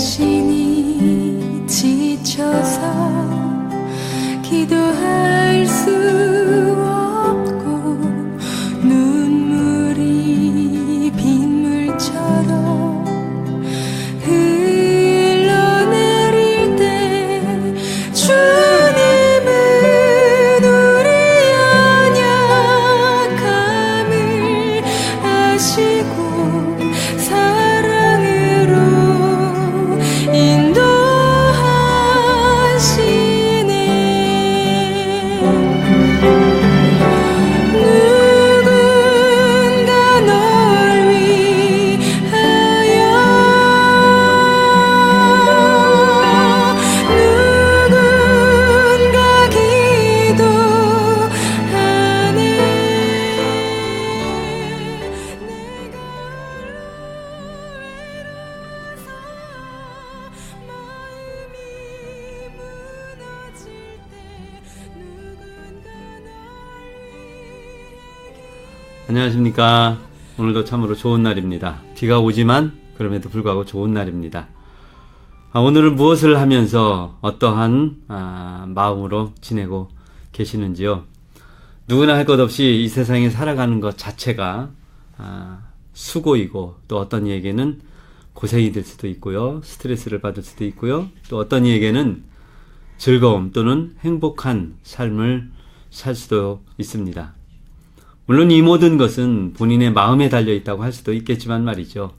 자신이 지쳐서 기도할 수 없고 눈물이 빗물처럼 흘러내릴 때 주님은 우리 연약함을 아시고 사랑으로 인도하시네. 누군가 널 위하여 누군가 기도하네. 내가 외로워서 마음이 무너질 때 누군가 널 안녕하십니까. 오늘도 참으로 좋은 날입니다. 비가 오지만 그럼에도 불구하고 좋은 날입니다. 오늘은 무엇을 하면서 어떠한 마음으로 지내고 계시는지요? 누구나 할 것 없이 이 세상에 살아가는 것 자체가 수고이고, 또 어떤 이에게는 고생이 될 수도 있고요, 스트레스를 받을 수도 있고요, 또 어떤 이에게는 즐거움 또는 행복한 삶을 살 수도 있습니다. 물론 이 모든 것은 본인의 마음에 달려있다고 할 수도 있겠지만 말이죠.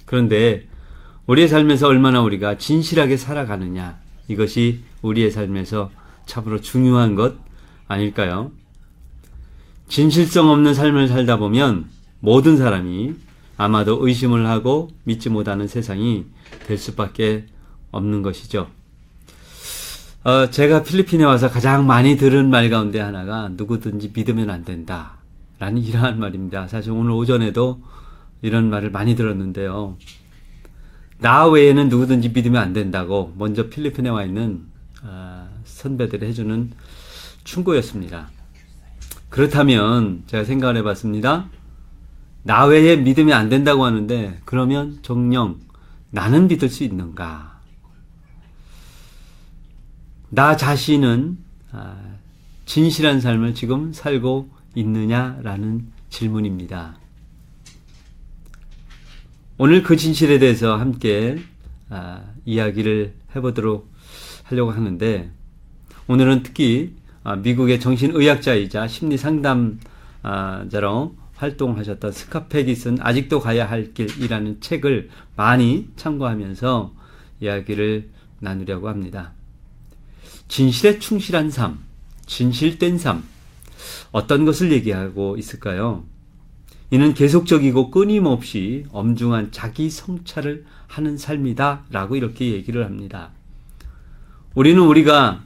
그런데 우리의 삶에서 얼마나 우리가 진실하게 살아가느냐, 이것이 우리의 삶에서 참으로 중요한 것 아닐까요? 진실성 없는 삶을 살다 보면 모든 사람이 아마도 의심을 하고 믿지 못하는 세상이 될 수밖에 없는 것이죠. 제가 필리핀에 와서 가장 많이 들은 말 가운데 하나가 누구든지 믿으면 안 된다 라는 이러한 말입니다. 사실 오늘 오전에도 이런 말을 많이 들었는데요. 나 외에는 누구든지 믿으면 안 된다고 먼저 필리핀에 와 있는 선배들이 해주는 충고였습니다. 그렇다면 제가 생각을 해봤습니다. 나 외에 믿으면 안 된다고 하는데 그러면 정녕 나는 믿을 수 있는가? 나 자신은 진실한 삶을 지금 살고 있느냐라는 질문입니다. 오늘 그 진실에 대해서 함께 이야기를 해보도록 하려고 하는데, 오늘은 특히 미국의 정신의학자이자 심리상담자로 활동하셨던 스캇 팩이 쓴 아직도 가야 할 길이라는 책을 많이 참고하면서 이야기를 나누려고 합니다. 진실에 충실한 삶, 진실된 삶, 어떤 것을 얘기하고 있을까요? 이는 계속적이고 끊임없이 엄중한 자기 성찰을 하는 삶이다 라고 이렇게 얘기를 합니다. 우리는 우리가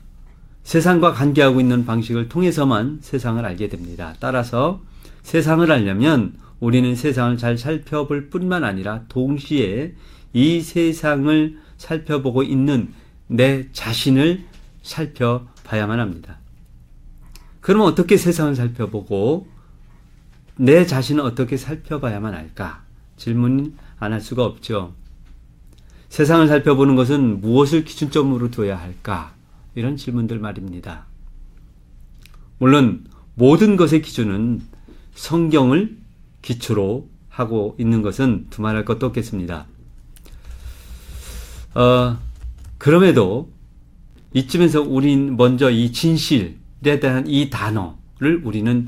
세상과 관계하고 있는 방식을 통해서만 세상을 알게 됩니다. 따라서 세상을 알려면 우리는 세상을 잘 살펴볼 뿐만 아니라 동시에 이 세상을 살펴보고 있는 내 자신을 살펴봐야만 합니다. 그러면 어떻게 세상을 살펴보고 내 자신을 어떻게 살펴봐야만 할까? 질문 안 할 수가 없죠. 세상을 살펴보는 것은 무엇을 기준점으로 둬야 할까? 이런 질문들 말입니다. 물론 모든 것의 기준은 성경을 기초로 하고 있는 것은 두말할 것도 없겠습니다. 그럼에도 이쯤에서 우린 먼저 이 진실에 대한 이 단어를 우리는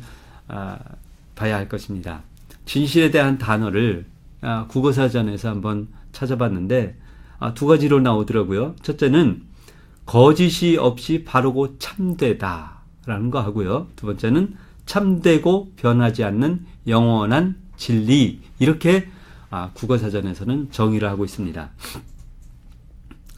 봐야 할 것입니다. 진실에 대한 단어를 국어사전에서 한번 찾아봤는데 두 가지로 나오더라고요. 첫째는 거짓이 없이 바르고 참되다라는 거 하고요. 두 번째는 참되고 변하지 않는 영원한 진리, 이렇게 국어사전에서는 정의를 하고 있습니다.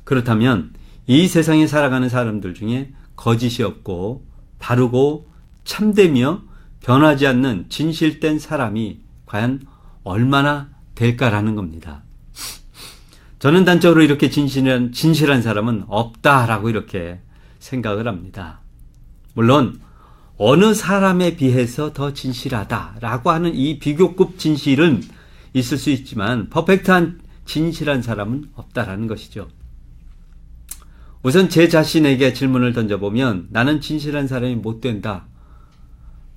그렇다면 이 세상에 살아가는 사람들 중에 거짓이 없고 바르고 참되며 변하지 않는 진실된 사람이 과연 얼마나 될까라는 겁니다. 저는 단적으로 이렇게 진실한 사람은 없다라고 이렇게 생각을 합니다. 물론 어느 사람에 비해서 더 진실하다라고 하는 이 비교급 진실은 있을 수 있지만 퍼펙트한 진실한 사람은 없다라는 것이죠. 우선 제 자신에게 질문을 던져보면 나는 진실한 사람이 못 된다.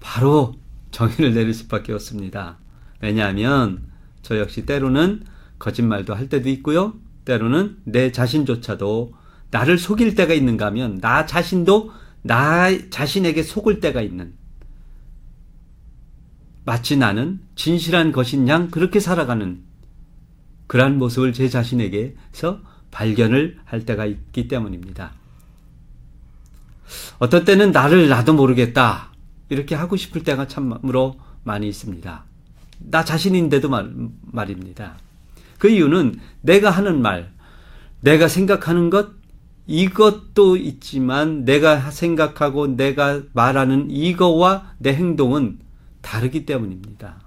바로 정의를 내릴 수밖에 없습니다. 왜냐하면 저 역시 때로는 거짓말도 할 때도 있고요. 때로는 내 자신조차도 나를 속일 때가 있는가 하면 나 자신도 나 자신에게 속을 때가 있는, 마치 나는 진실한 것인 양 그렇게 살아가는 그러한 모습을 제 자신에게서 발견을 할 때가 있기 때문입니다. 어떤 때는 나를 나도 모르겠다 이렇게 하고 싶을 때가 참으로 많이 있습니다. 나 자신인데도 말입니다. 그 이유는 내가 하는 말, 내가 생각하는 것, 이것도 있지만 내가 생각하고 내가 말하는 이거와 내 행동은 다르기 때문입니다.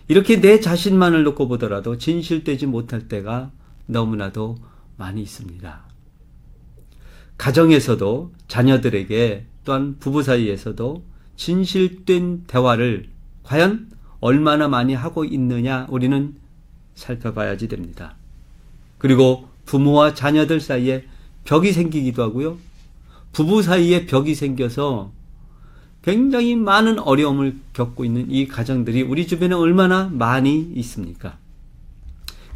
이렇게 내 자신만을 놓고 보더라도 진실되지 못할 때가 너무나도 많이 있습니다. 가정에서도 자녀들에게 또한 부부 사이에서도 진실된 대화를 과연 얼마나 많이 하고 있느냐 우리는 살펴봐야지 됩니다. 그리고 부모와 자녀들 사이에 벽이 생기기도 하고요. 부부 사이에 벽이 생겨서 굉장히 많은 어려움을 겪고 있는 이 가정들이 우리 주변에 얼마나 많이 있습니까?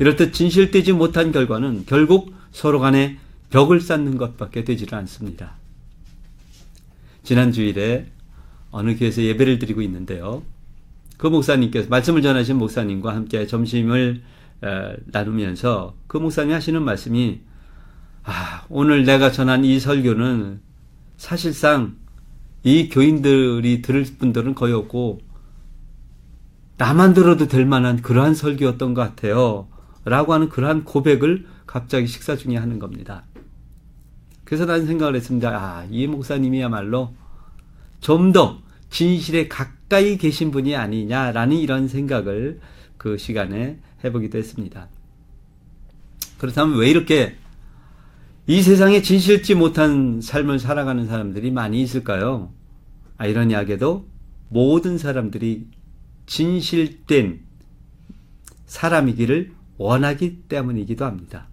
이렇듯 진실되지 못한 결과는 결국 서로 간에 벽을 쌓는 것밖에 되지를 않습니다. 지난 주일에 어느 교회에서 예배를 드리고 있는데요. 그 목사님께서 말씀을 전하신 목사님과 함께 점심을 나누면서 그 목사님이 하시는 말씀이 오늘 내가 전한 이 설교는 사실상 이 교인들이 들을 분들은 거의 없고 나만 들어도 될 만한 그러한 설교였던 것 같아요 라고 하는 그러한 고백을 갑자기 식사 중에 하는 겁니다. 그래서 나는 생각을 했습니다. 이 목사님이야말로 좀 더 진실에 가까이 계신 분이 아니냐라는 이런 생각을 그 시간에 해보기도 했습니다. 그렇다면 왜 이렇게 이 세상에 진실지 못한 삶을 살아가는 사람들이 많이 있을까요? 아이러니하게도 모든 사람들이 진실된 사람이기를 원하기 때문이기도 합니다.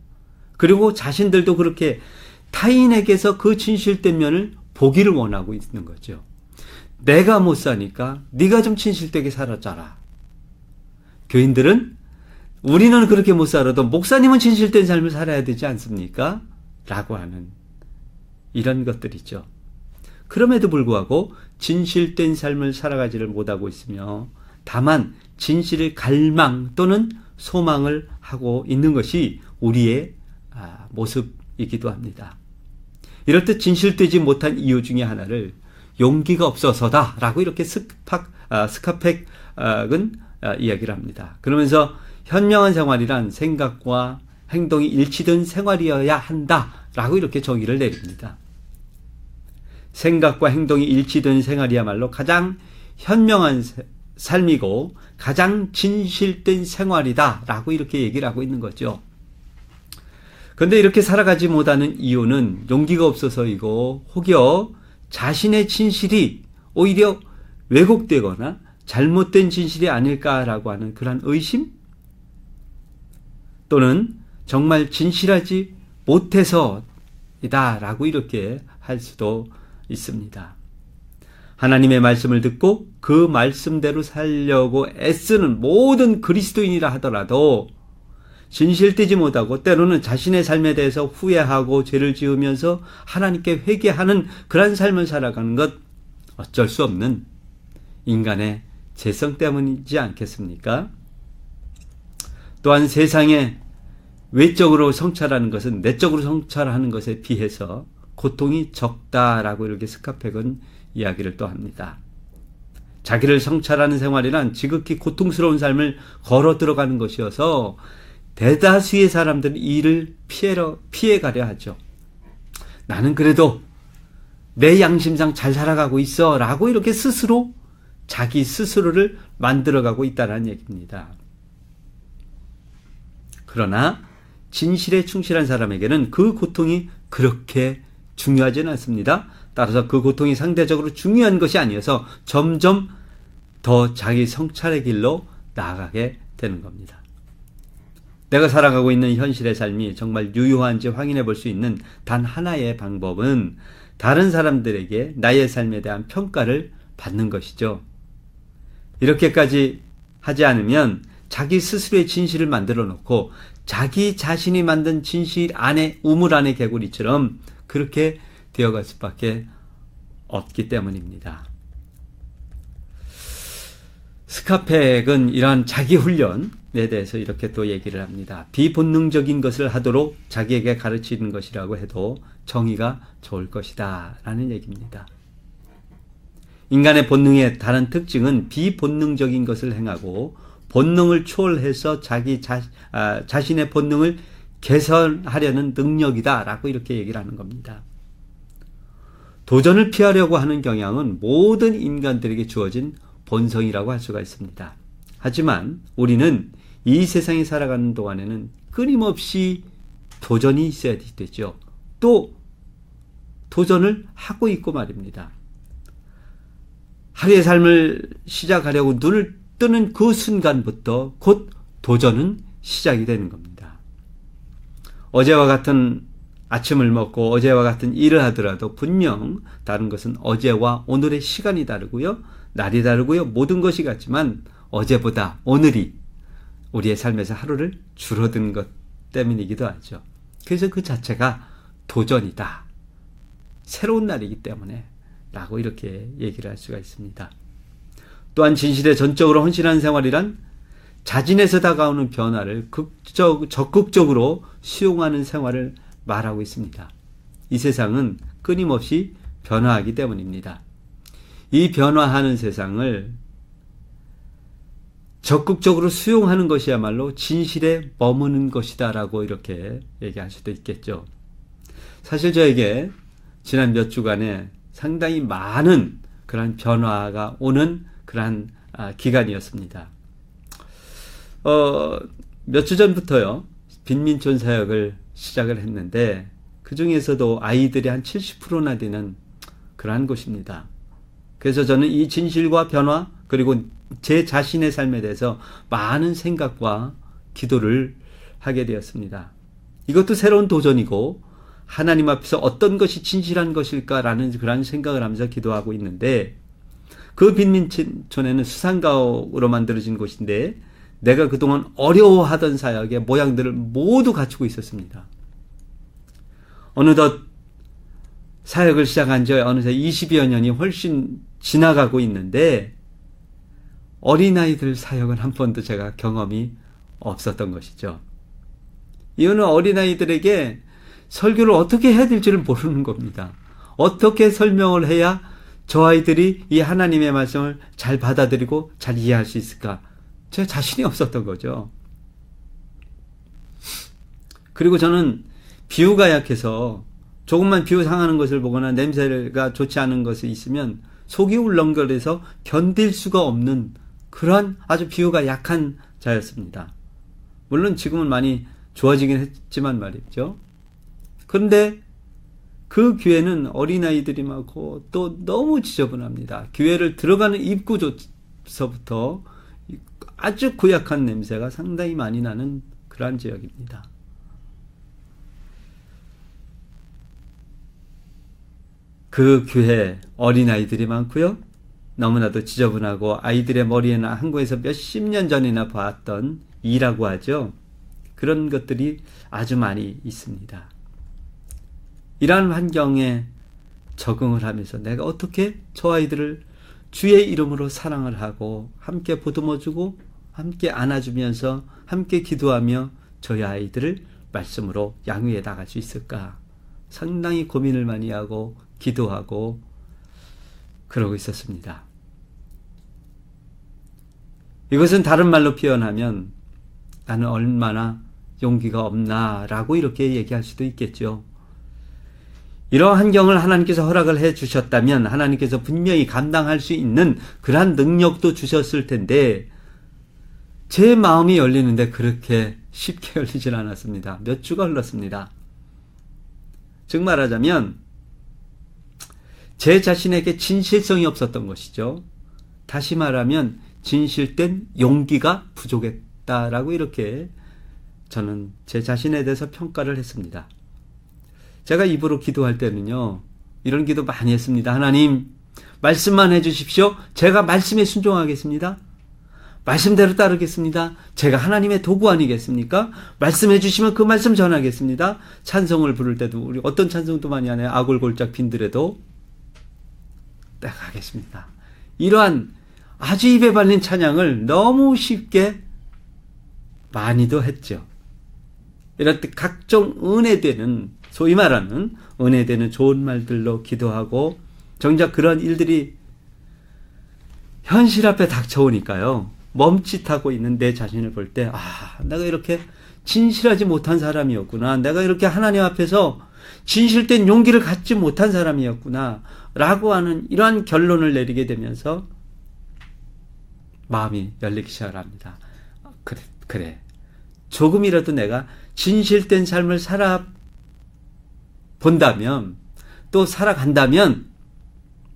그리고 자신들도 그렇게 타인에게서 그 진실된 면을 보기를 원하고 있는 거죠. 내가 못 사니까 네가 좀 진실되게 살아줘라. 교인들은 우리는 그렇게 못 살아도 목사님은 진실된 삶을 살아야 되지 않습니까? 라고 하는 이런 것들이죠. 그럼에도 불구하고 진실된 삶을 살아가지를 못하고 있으며 다만 진실을 갈망 또는 소망을 하고 있는 것이 우리의 모습이기도 합니다. 이렇듯 진실되지 못한 이유 중에 하나를 용기가 없어서다 라고 이렇게 스카펙은 이야기를 합니다. 그러면서 현명한 생활이란 생각과 행동이 일치된 생활이어야 한다 라고 이렇게 정의를 내립니다. 생각과 행동이 일치된 생활이야말로 가장 현명한 삶이고 가장 진실된 생활이다 라고 이렇게 얘기를 하고 있는 거죠. 그런데 이렇게 살아가지 못하는 이유는 용기가 없어서이고 혹여 자신의 진실이 오히려 왜곡되거나 잘못된 진실이 아닐까라고 하는 그런 의심 또는 정말 진실하지 못해서이다 라고 이렇게 할 수도 있습니다. 하나님의 말씀을 듣고 그 말씀대로 살려고 애쓰는 모든 그리스도인이라 하더라도 진실되지 못하고 때로는 자신의 삶에 대해서 후회하고 죄를 지으면서 하나님께 회개하는 그런 삶을 살아가는 것 어쩔 수 없는 인간의 죄성 때문이지 않겠습니까? 또한 세상에 외적으로 성찰하는 것은 내적으로 성찰하는 것에 비해서 고통이 적다라고 이렇게 스카펙은 이야기를 또 합니다. 자기를 성찰하는 생활이란 지극히 고통스러운 삶을 걸어 들어가는 것이어서 대다수의 사람들은 이를 피해가려 하죠. 나는 그래도 내 양심상 잘 살아가고 있어 라고 이렇게 스스로 자기 스스로를 만들어가고 있다는 얘기입니다. 그러나 진실에 충실한 사람에게는 그 고통이 그렇게 중요하지는 않습니다. 따라서 그 고통이 상대적으로 중요한 것이 아니어서 점점 더 자기 성찰의 길로 나아가게 되는 겁니다. 내가 살아가고 있는 현실의 삶이 정말 유효한지 확인해 볼 수 있는 단 하나의 방법은 다른 사람들에게 나의 삶에 대한 평가를 받는 것이죠. 이렇게까지 하지 않으면 자기 스스로의 진실을 만들어 놓고 자기 자신이 만든 진실 안에, 우물 안의 개구리처럼 그렇게 되어갈 수밖에 없기 때문입니다. 스카펙은 이러한 자기 훈련에 대해서 이렇게 또 얘기를 합니다. 비본능적인 것을 하도록 자기에게 가르치는 것이라고 해도 정의가 좋을 것이다 라는 얘기입니다. 인간의 본능의 다른 특징은 비본능적인 것을 행하고 본능을 초월해서 자신의 본능을 개선하려는 능력이다 라고 이렇게 얘기를 하는 겁니다. 도전을 피하려고 하는 경향은 모든 인간들에게 주어진 본성이라고 할 수가 있습니다. 하지만 우리는 이 세상에 살아가는 동안에는 끊임없이 도전이 있어야 되죠. 또 도전을 하고 있고 말입니다. 하루의 삶을 시작하려고 눈을 뜨는 그 순간부터 곧 도전은 시작이 되는 겁니다. 어제와 같은 아침을 먹고 어제와 같은 일을 하더라도 분명 다른 것은 어제와 오늘의 시간이 다르고요. 날이 다르고요. 모든 것이 같지만 어제보다 오늘이 우리의 삶에서 하루를 줄어든 것 때문이기도 하죠. 그래서 그 자체가 도전이다. 새로운 날이기 때문에 라고 이렇게 얘기를 할 수가 있습니다. 또한 진실에 전적으로 헌신한 생활이란 자진해서 다가오는 변화를 적극적으로 수용하는 생활을 말하고 있습니다. 이 세상은 끊임없이 변화하기 때문입니다. 이 변화하는 세상을 적극적으로 수용하는 것이야말로 진실에 머무는 것이다 라고 이렇게 얘기할 수도 있겠죠. 사실 저에게 지난 몇 주간에 상당히 많은 그런 변화가 오는 그러한 기간이었습니다. 몇 주 전부터요, 빈민촌 사역을 시작을 했는데 그 중에서도 아이들이 한 70%나 되는 그러한 곳입니다. 그래서 저는 이 진실과 변화 그리고 제 자신의 삶에 대해서 많은 생각과 기도를 하게 되었습니다. 이것도 새로운 도전이고 하나님 앞에서 어떤 것이 진실한 것일까라는 그런 생각을 하면서 기도하고 있는데 그 빈민촌에는 수상가옥으로 만들어진 곳인데 내가 그동안 어려워하던 사역의 모양들을 모두 갖추고 있었습니다. 어느덧 사역을 시작한 지 어느새 20여 년이 훨씬 지나가고 있는데 어린아이들 사역은 한 번도 제가 경험이 없었던 것이죠. 이유는 어린아이들에게 설교를 어떻게 해야 될지를 모르는 겁니다. 어떻게 설명을 해야 저 아이들이 이 하나님의 말씀을 잘 받아들이고 잘 이해할 수 있을까? 제가 자신이 없었던 거죠. 그리고 저는 비유가 약해서 조금만 비유 상하는 것을 보거나 냄새가 좋지 않은 것이 있으면 속이 울렁거려서 견딜 수가 없는 그러한 아주 비유가 약한 자였습니다. 물론 지금은 많이 좋아지긴 했지만 말이죠. 그런데 그 교회는 어린아이들이 많고 또 너무 지저분합니다. 교회를 들어가는 입구조서부터 아주 고약한 냄새가 상당히 많이 나는 그러한 지역입니다. 그 교회 어린아이들이 많고요. 너무나도 지저분하고 아이들의 머리에는 한국에서 몇십 년 전이나 봤던 이라고 하죠. 그런 것들이 아주 많이 있습니다. 이러한 환경에 적응을 하면서 내가 어떻게 저 아이들을 주의 이름으로 사랑을 하고 함께 보듬어주고 함께 안아주면서 함께 기도하며 저희 아이들을 말씀으로 양육해 나갈 수 있을까? 상당히 고민을 많이 하고 기도하고 그러고 있었습니다. 이것은 다른 말로 표현하면 나는 얼마나 용기가 없나라고 이렇게 얘기할 수도 있겠죠. 이러한 환경을 하나님께서 허락을 해 주셨다면 하나님께서 분명히 감당할 수 있는 그러한 능력도 주셨을 텐데 제 마음이 열리는데 그렇게 쉽게 열리질 않았습니다. 몇 주가 흘렀습니다. 즉 말하자면 제 자신에게 진실성이 없었던 것이죠. 다시 말하면 진실된 용기가 부족했다라고 이렇게 저는 제 자신에 대해서 평가를 했습니다. 제가 입으로 기도할 때는요, 이런 기도 많이 했습니다. 하나님, 말씀만 해주십시오. 제가 말씀에 순종하겠습니다. 말씀대로 따르겠습니다. 제가 하나님의 도구 아니겠습니까? 말씀해 주시면 그 말씀 전하겠습니다. 찬송을 부를 때도 우리 어떤 찬송도 많이 하네요. 아골골짝 빈들에도 내가 하겠습니다. 이러한 아주 입에 발린 찬양을 너무 쉽게 많이도 했죠. 이럴 때 각종 은혜되는, 소위 말하는 은혜되는 좋은 말들로 기도하고 정작 그런 일들이 현실 앞에 닥쳐오니까요, 멈칫하고 있는 내 자신을 볼 때, 내가 이렇게 진실하지 못한 사람이었구나. 내가 이렇게 하나님 앞에서 진실된 용기를 갖지 못한 사람이었구나. 라고 하는 이러한 결론을 내리게 되면서 마음이 열리기 시작을 합니다. 그래. 조금이라도 내가 진실된 삶을 살아본다면, 또 살아간다면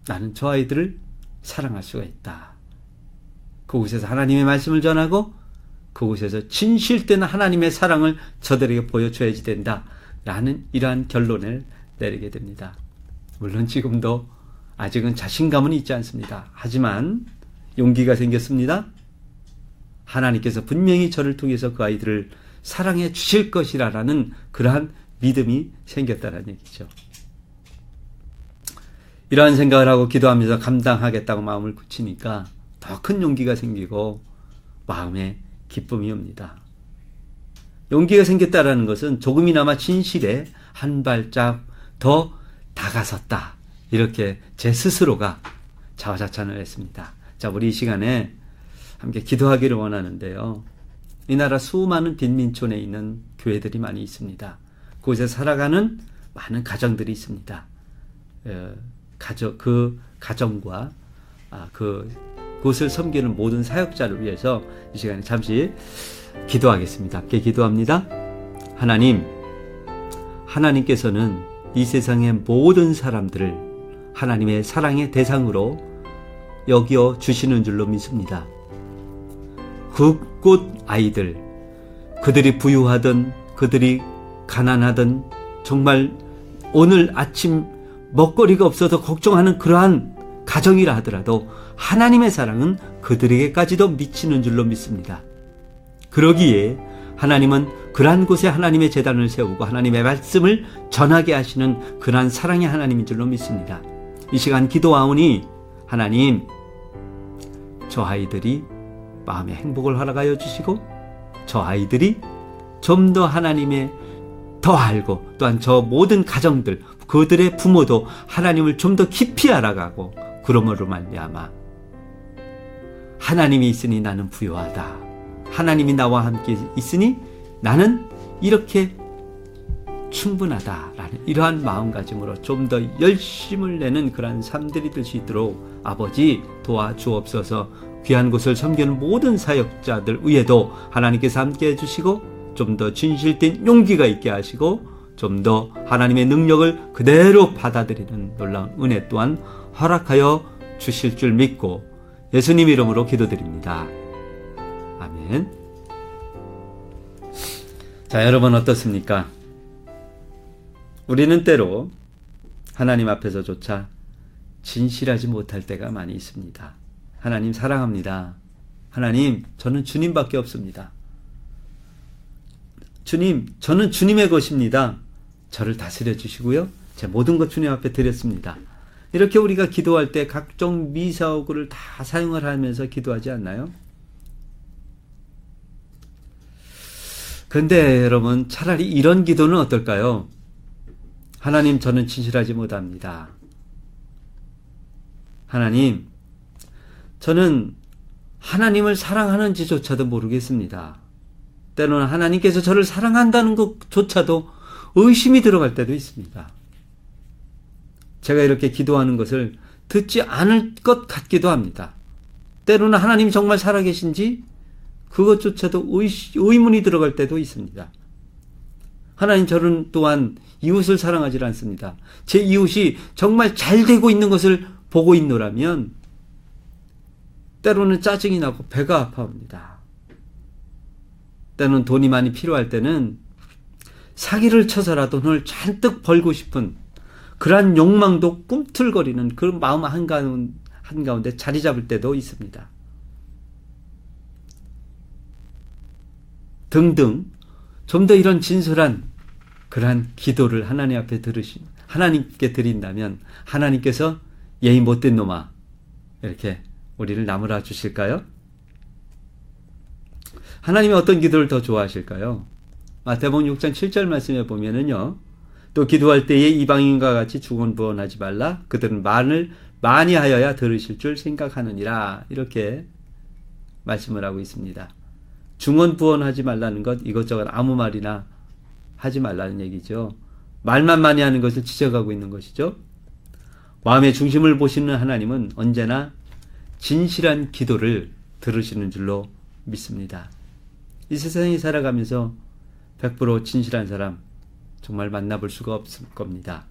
나는 저 아이들을 사랑할 수가 있다. 그곳에서 하나님의 말씀을 전하고 그곳에서 진실된 하나님의 사랑을 저들에게 보여줘야지 된다. 라는 이러한 결론을 내리게 됩니다. 물론 지금도 아직은 자신감은 있지 않습니다. 하지만 용기가 생겼습니다. 하나님께서 분명히 저를 통해서 그 아이들을 사랑해 주실 것이라는 그러한 믿음이 생겼다는 얘기죠. 이러한 생각을 하고 기도하면서 감당하겠다고 마음을 굳히니까 더 큰 용기가 생기고 마음에 기쁨이 옵니다. 용기가 생겼다라는 것은 조금이나마 진실에 한 발짝 더 다가섰다. 이렇게 제 스스로가 자화자찬을 했습니다. 자, 우리 이 시간에 함께 기도하기를 원하는데요. 이 나라 수많은 빈민촌에 있는 교회들이 많이 있습니다. 그곳에 살아가는 많은 가정들이 있습니다. 그 가정과 그곳을 섬기는 모든 사역자를 위해서 이 시간에 잠시 기도하겠습니다. 함께 기도합니다. 하나님께서는 이 세상의 모든 사람들을 하나님의 사랑의 대상으로 여겨 주시는 줄로 믿습니다. 그곳 아이들, 그들이 부유하든 그들이 가난하든 정말 오늘 아침 먹거리가 없어서 걱정하는 그러한 가정이라 하더라도 하나님의 사랑은 그들에게까지도 미치는 줄로 믿습니다. 그러기에 하나님은 그러한 곳에 하나님의 제단을 세우고 하나님의 말씀을 전하게 하시는 그러한 사랑의 하나님인 줄로 믿습니다. 이 시간 기도하오니 하나님, 저 아이들이 마음의 행복을 허락하여 주시고 저 아이들이 좀 더 하나님의 더 알고 또한 저 모든 가정들, 그들의 부모도 하나님을 좀 더 깊이 알아가고 그러므로 말미암아 하나님이 있으니 나는 부유하다. 하나님이 나와 함께 있으니 나는 이렇게 충분하다라는 이러한 마음가짐으로 좀 더 열심을 내는 그러한 삶들이 될 수 있도록 아버지 도와주옵소서. 귀한 곳을 섬기는 모든 사역자들 위에도 하나님께서 함께 해주시고 좀 더 진실된 용기가 있게 하시고 좀 더 하나님의 능력을 그대로 받아들이는 놀라운 은혜 또한 허락하여 주실 줄 믿고 예수님 이름으로 기도드립니다. 아멘. 자, 여러분 어떻습니까? 우리는 때로 하나님 앞에서조차 진실하지 못할 때가 많이 있습니다. 하나님 사랑합니다. 하나님, 저는 주님밖에 없습니다. 주님, 저는 주님의 것입니다. 저를 다스려 주시고요. 제 모든 것 주님 앞에 드렸습니다. 이렇게 우리가 기도할 때 각종 미사오구를 다 사용을 하면서 기도하지 않나요? 그런데 여러분, 차라리 이런 기도는 어떨까요? 하나님, 저는 진실하지 못합니다. 하나님, 저는 하나님을 사랑하는지조차도 모르겠습니다. 때로는 하나님께서 저를 사랑한다는 것조차도 의심이 들어갈 때도 있습니다. 제가 이렇게 기도하는 것을 듣지 않을 것 같기도 합니다. 때로는 하나님이 정말 살아계신지 그것조차도 의문이 들어갈 때도 있습니다. 하나님, 저는 또한 이웃을 사랑하지 않습니다. 제 이웃이 정말 잘 되고 있는 것을 보고 있노라면 때로는 짜증이 나고 배가 아파옵니다. 때는 돈이 많이 필요할 때는 사기를 쳐서라도 돈을 잔뜩 벌고 싶은 그러한 욕망도 꿈틀거리는 그런 마음 한가운데 자리 잡을 때도 있습니다. 등등 좀 더 이런 진솔한 그러한 기도를 하나님 앞에 하나님께 드린다면 하나님께서 예의 못된 놈아 이렇게 우리를 나무라 주실까요? 하나님이 어떤 기도를 더 좋아하실까요? 마태복음 6장 7절 말씀에 보면은요. 또 기도할 때에 이방인과 같이 중언부언하지 말라. 그들은 말을 많이 하여야 들으실 줄 생각하느니라. 이렇게 말씀을 하고 있습니다. 중언부언하지 말라는 것 이것저것 아무 말이나 하지 말라는 얘기죠. 말만 많이 하는 것을 지적하고 있는 것이죠. 마음의 중심을 보시는 하나님은 언제나 진실한 기도를 들으시는 줄로 믿습니다. 이 세상에 살아가면서 100% 진실한 사람 정말 만나볼 수가 없을 겁니다.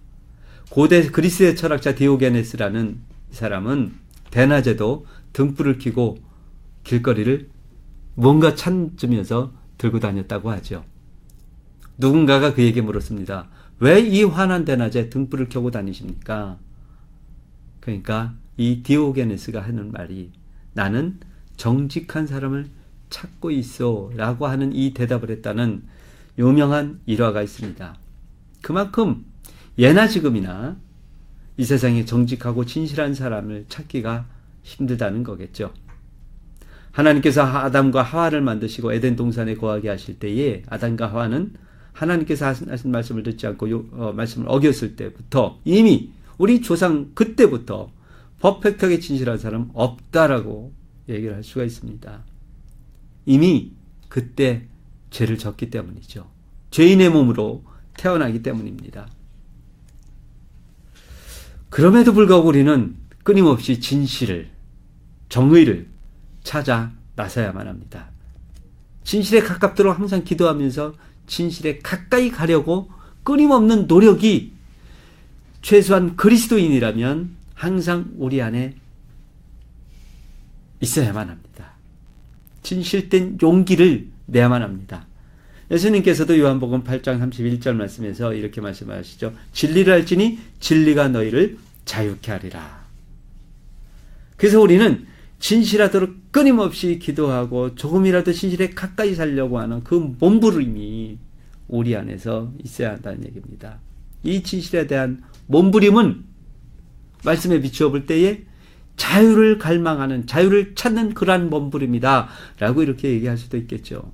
고대 그리스의 철학자 디오게네스라는 사람은 대낮에도 등불을 켜고 길거리를 뭔가 찾으면서 들고 다녔다고 하죠. 누군가가 그에게 물었습니다. 왜 이 환한 대낮에 등불을 켜고 다니십니까? 그러니까 이 디오게네스가 하는 말이 나는 정직한 사람을 찾고 있어 라고 하는 이 대답을 했다는 유명한 일화가 있습니다. 그만큼 예나 지금이나 이 세상에 정직하고 진실한 사람을 찾기가 힘들다는 거겠죠. 하나님께서 아담과 하와를 만드시고 에덴 동산에 거하게 하실 때에 아담과 하와는 하나님께서 하신 말씀을 듣지 않고 말씀을 어겼을 때부터 이미 우리 조상 그때부터 퍼펙트하게 진실한 사람 없다라고 얘기를 할 수가 있습니다. 이미 그때 죄를 졌기 때문이죠. 죄인의 몸으로 태어나기 때문입니다. 그럼에도 불구하고 우리는 끊임없이 진실을, 정의를 찾아 나서야만 합니다. 진실에 가깝도록 항상 기도하면서 진실에 가까이 가려고 끊임없는 노력이 최소한 그리스도인이라면 항상 우리 안에 있어야만 합니다. 진실된 용기를 내야만 합니다. 예수님께서도 요한복음 8장 31절 말씀에서 이렇게 말씀하시죠. 진리를 알지니 진리가 너희를 자유케 하리라. 그래서 우리는 진실하도록 끊임없이 기도하고 조금이라도 진실에 가까이 살려고 하는 그 몸부림이 우리 안에서 있어야 한다는 얘기입니다. 이 진실에 대한 몸부림은 말씀에 비추어 볼 때에 자유를 갈망하는, 자유를 찾는 그러한 몸부림이다 라고 이렇게 얘기할 수도 있겠죠.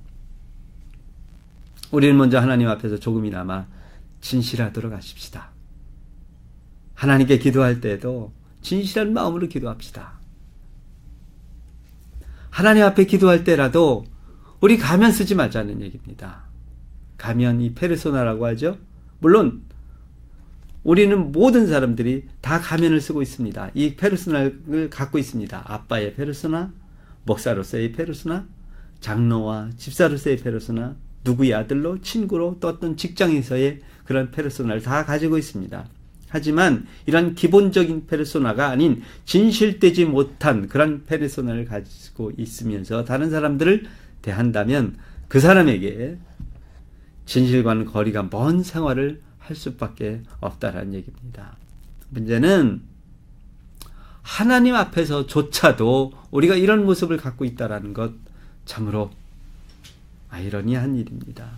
우리는 먼저 하나님 앞에서 조금이나마 진실하도록 하십시다. 하나님께 기도할 때에도 진실한 마음으로 기도합시다. 하나님 앞에 기도할 때라도 우리 가면 쓰지 말자는 얘기입니다. 가면, 이 페르소나라고 하죠. 물론 우리는 모든 사람들이 다 가면을 쓰고 있습니다. 이 페르소나를 갖고 있습니다. 아빠의 페르소나, 목사로서의 페르소나, 장로와 집사로서의 페르소나, 누구의 아들로, 친구로, 또 어떤 직장에서의 그런 페르소나를 다 가지고 있습니다. 하지만 이런 기본적인 페르소나가 아닌 진실되지 못한 그런 페르소나를 가지고 있으면서 다른 사람들을 대한다면 그 사람에게 진실과는 거리가 먼 생활을 할 수밖에 없다라는 얘기입니다. 문제는 하나님 앞에서조차도 우리가 이런 모습을 갖고 있다라는 것 참으로 아이러니한 일입니다.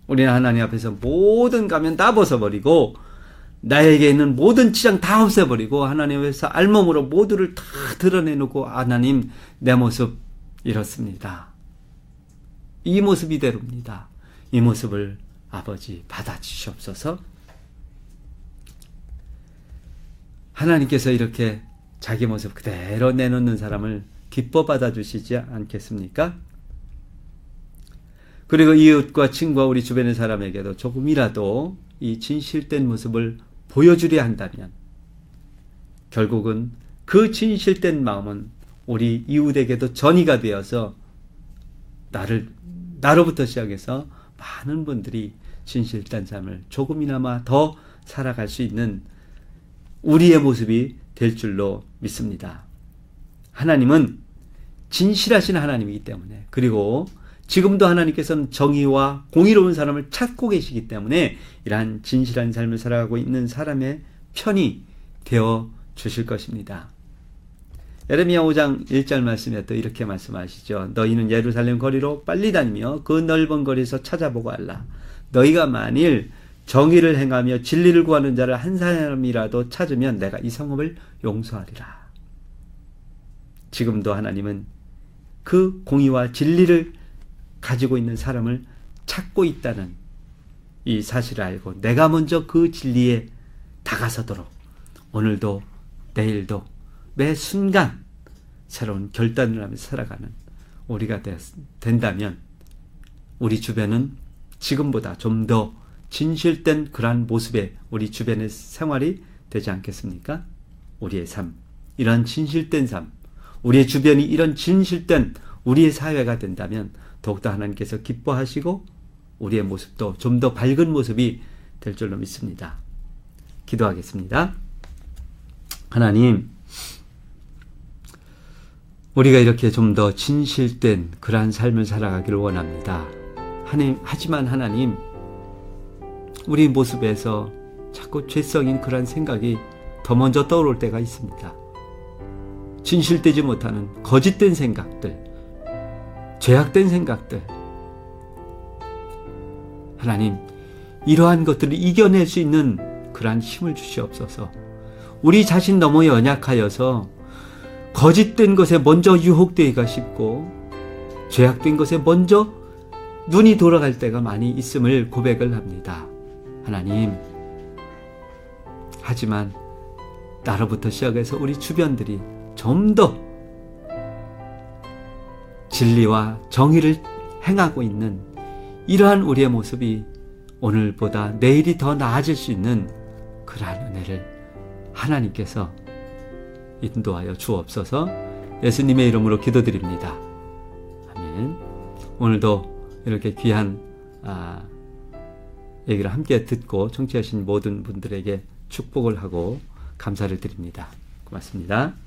우리는 하나님 앞에서 모든 가면 다 벗어버리고 나에게 있는 모든 치장 다 없애버리고 하나님 앞에서 알몸으로 모두를 다 드러내놓고 하나님 내 모습 이렇습니다. 이 모습 이대로입니다. 이 모습을 아버지 받아주시옵소서. 하나님께서 이렇게 자기 모습 그대로 내놓는 사람을 기뻐 받아주시지 않겠습니까? 그리고 이웃과 친구와 우리 주변의 사람에게도 조금이라도 이 진실된 모습을 보여주려 한다면 결국은 그 진실된 마음은 우리 이웃에게도 전이가 되어서 나로부터 시작해서 많은 분들이 진실된 삶을 조금이나마 더 살아갈 수 있는 우리의 모습이 될 줄로 믿습니다. 하나님은 진실하신 하나님이기 때문에, 그리고 지금도 하나님께서는 정의와 공의로운 사람을 찾고 계시기 때문에 이러한 진실한 삶을 살아가고 있는 사람의 편이 되어 주실 것입니다. 예레미야 5장 1절 말씀에 또 이렇게 말씀하시죠. 너희는 예루살렘 거리로 빨리 다니며 그 넓은 거리에서 찾아보고 알라. 너희가 만일 정의를 행하며 진리를 구하는 자를 한 사람이라도 찾으면 내가 이 성읍을 용서하리라. 지금도 하나님은 그 공의와 진리를 가지고 있는 사람을 찾고 있다는 이 사실을 알고 내가 먼저 그 진리에 다가서도록 오늘도 내일도 매 순간 새로운 결단을 하면서 살아가는 우리가 된다면 우리 주변은 지금보다 좀 더 진실된 그러한 모습의 우리 주변의 생활이 되지 않겠습니까? 우리의 삶, 이런 진실된 삶, 우리의 주변이 이런 진실된 우리의 사회가 된다면 더욱더 하나님께서 기뻐하시고 우리의 모습도 좀 더 밝은 모습이 될 줄로 믿습니다. 기도하겠습니다. 하나님, 우리가 이렇게 좀 더 진실된 그러한 삶을 살아가기를 원합니다. 하지만 하나님, 우리 모습에서 자꾸 죄성인 그러한 생각이 더 먼저 떠오를 때가 있습니다. 진실되지 못하는 거짓된 생각들, 죄악된 생각들. 하나님, 이러한 것들을 이겨낼 수 있는 그러한 힘을 주시옵소서. 우리 자신 너무 연약하여서 거짓된 것에 먼저 유혹되기가 쉽고 죄악된 것에 먼저 눈이 돌아갈 때가 많이 있음을 고백을 합니다. 하나님, 하지만 나로부터 시작해서 우리 주변들이 좀 더 진리와 정의를 행하고 있는 이러한 우리의 모습이 오늘보다 내일이 더 나아질 수 있는 그러한 은혜를 하나님께서 인도하여 주옵소서. 예수님의 이름으로 기도드립니다. 아멘. 오늘도 이렇게 귀한 얘기를 함께 듣고 청취하신 모든 분들에게 축복을 하고 감사를 드립니다. 고맙습니다.